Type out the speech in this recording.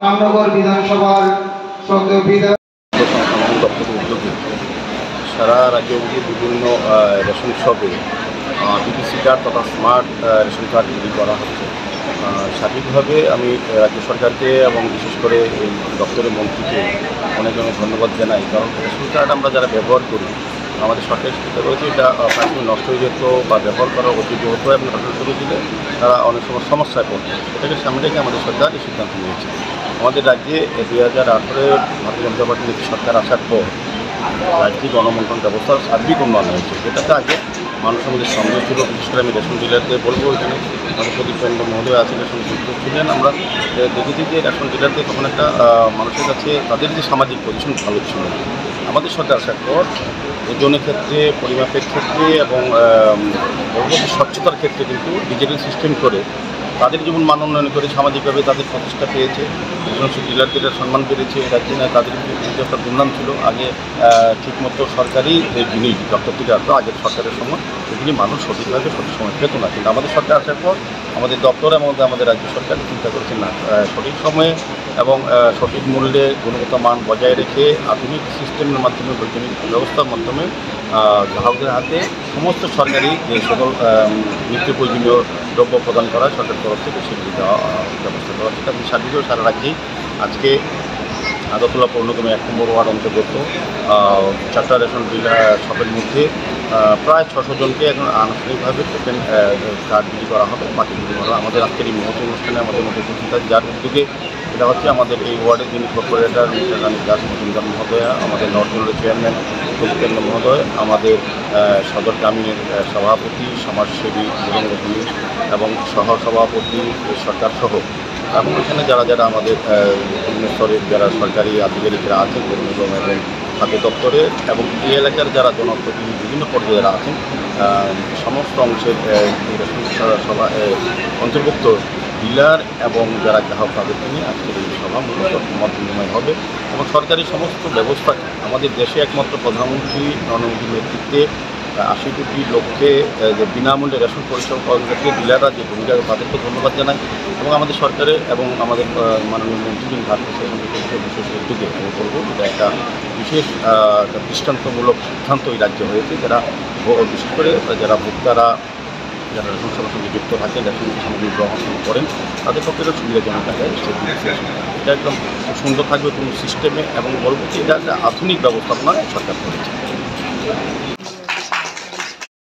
রামনগর বিধানসভার সদস্য বিধায়ক উদ্যোগে সারা রাজ্যে বিভিন্ন রেশন শপে বিপিসি কার্ড তথা স্মার্ট রেশন কার্ড তৈরি করা হচ্ছে। সার্বিকভাবে আমি রাজ্য সরকারকে এবং বিশেষ করে এই দপ্তরের মন্ত্রীকে অনেক অনেক ধন্যবাদ জানাই, কারণ রেশন কার্ড আমরা যারা ব্যবহার করি আমাদের সরকারি চিন্তা করেছে এটা প্রাথমিক নষ্ট হয়ে যেত বা ব্যবহার করার অযোগ্য হতো এবং নষ্ট করে দিলে তারা অনেক সময় সমস্যায় পড়তো। এটাকে সামনে রেখে আমাদের সরকার এই সিদ্ধান্ত নিয়েছে। আমাদের রাজ্যে 2018 ভারতীয় জনতা পার্টির সরকার আসার পর রাজ্যে গণবন্টন ব্যবস্থার সার্বিক উন্নয়ন হয়েছে, যেটাতে আগে মানুষের মধ্যে সন্দেহ ছিল। বিশেষ করে আমি রেশন ডিলারদের বলবো, এখানে আমাদের প্রদীপচন্দ্র মহোদয় আছেন, রেশন যুক্ত ছিলেন। আমরা দেখেছি যে রেশন ডিলারদের তখন একটা মানুষের কাছে তাদের যে সামাজিক পজিশন ভালো ছিল। আমাদের সরকার আসার পর ওজনের ক্ষেত্রে, পরিমাপের ক্ষেত্রে এবং পরবর্তী স্বচ্ছতার ক্ষেত্রে কিন্তু ডিজিটাল সিস্টেম করে তাদের জীবন মান উন্নয়ন করে সামাজিকভাবে তাদের প্রতিষ্ঠা পেয়েছে। ডিলারদের সম্মান পেয়েছে। রাজ্যে না তাদের কিন্তু একটা দুর্নাম ছিল। আগে ঠিকমতো সরকারি যে জিনিস দপ্তর থেকে আসতো আগের সরকারের সময়, এগুলি মানুষ সঠিকভাবে সঠিক সময় পেত না। কিন্তু আমাদের সরকার আসার পর আমাদের দপ্তর এবং আমাদের রাজ্য সরকার চিন্তা করেছে না, সঠিক সময়ে এবং সঠিক মূল্যে গুণগত মান বজায় রেখে আধুনিক সিস্টেমের মাধ্যমে, বৈজ্ঞানিক ব্যবস্থার মাধ্যমে গ্রাহকদের হাতে সমস্ত সরকারি যে সকল নিত্য প্রয়োজনীয় দ্রব্য প্রদান করা সরকারের তরফ থেকে সেগুলি দেওয়া ব্যবস্থা করা হচ্ছে। এবং সার্বিকভাবে সারা রাজ্যেই আজকে আগরতলা পৌরনিগম 1 নম্বর ওয়ার্ড অন্তর্গত 4টা রেশন ডিলার শপের মধ্যে প্রায় 600 জনকে এখন আনুষ্ঠানিকভাবে টোকেন কার্ড বিলি করা হবে। বাকিগুলি করা আমাদের আজকের এই মহতি অনুষ্ঠানে আমাদের মধ্যে উপস্থিত আছে, যার উদ্যোগে এটা হচ্ছে আমাদের এই ওয়ার্ডের যিনি কর্পোরেটর মিস্টার রানী দাস মজুমদার মহোদয়া, আমাদের নর্থ জোনের চেয়ারম্যান প্রদীপচন্দ্র মহোদয়, আমাদের সদর গ্রামীণের সভাপতি সমাজসেবী ভূমি এবং সহ সভাপতি সরকার সহ এবং এখানে যারা যারা আমাদের বিভিন্ন স্তরের যারা সরকারি আধিকারিকরা আছেন এবং খাদ্য দপ্তরে এবং এই এলাকার যারা জনপ্রতিনিধি বিভিন্ন পর্যায়ে যারা আছেন সমস্ত অংশের সভা অন্তর্ভুক্ত ডিলার এবং যারা গ্রাহক তাদেরকে নিয়ে আজকের এই সভা মূলত মত বিনিময় হবে। এবং সরকারি সমস্ত ব্যবস্থা আমাদের দেশে একমাত্র প্রধানমন্ত্রী নরেন্দ্র মোদীর নেতৃত্বে 80 কোটি লোককে যে বিনামূল্যে রেশন পরিষেবা পাওয়ার ক্ষেত্রে ডিলাররা যে ভূমিকা, তাদেরকে ধন্যবাদ জানাই। এবং আমাদের সরকারের এবং আমাদের মাননীয় মন্ত্রী ভারতীয় বিশেষ উদ্যোগে আমি বলবো এটা একটা বিশেষ দৃষ্টান্তমূলক সিদ্ধান্ত এই রাজ্যে হয়েছে। যারা বিশেষ করে যারা ভোক্তারা যারা রেশন সেবার সঙ্গে যুক্ত থাকেন, রেশন সামগ্রী গ্রহণ করেন, তাদের পক্ষে একটা সুবিধাজনক জায়গায় এটা একদম সুন্দর থাকবে কোনো সিস্টেমে। এবং বলবো যে এটা একটা আধুনিক ব্যবস্থাপনা সরকার করেছে।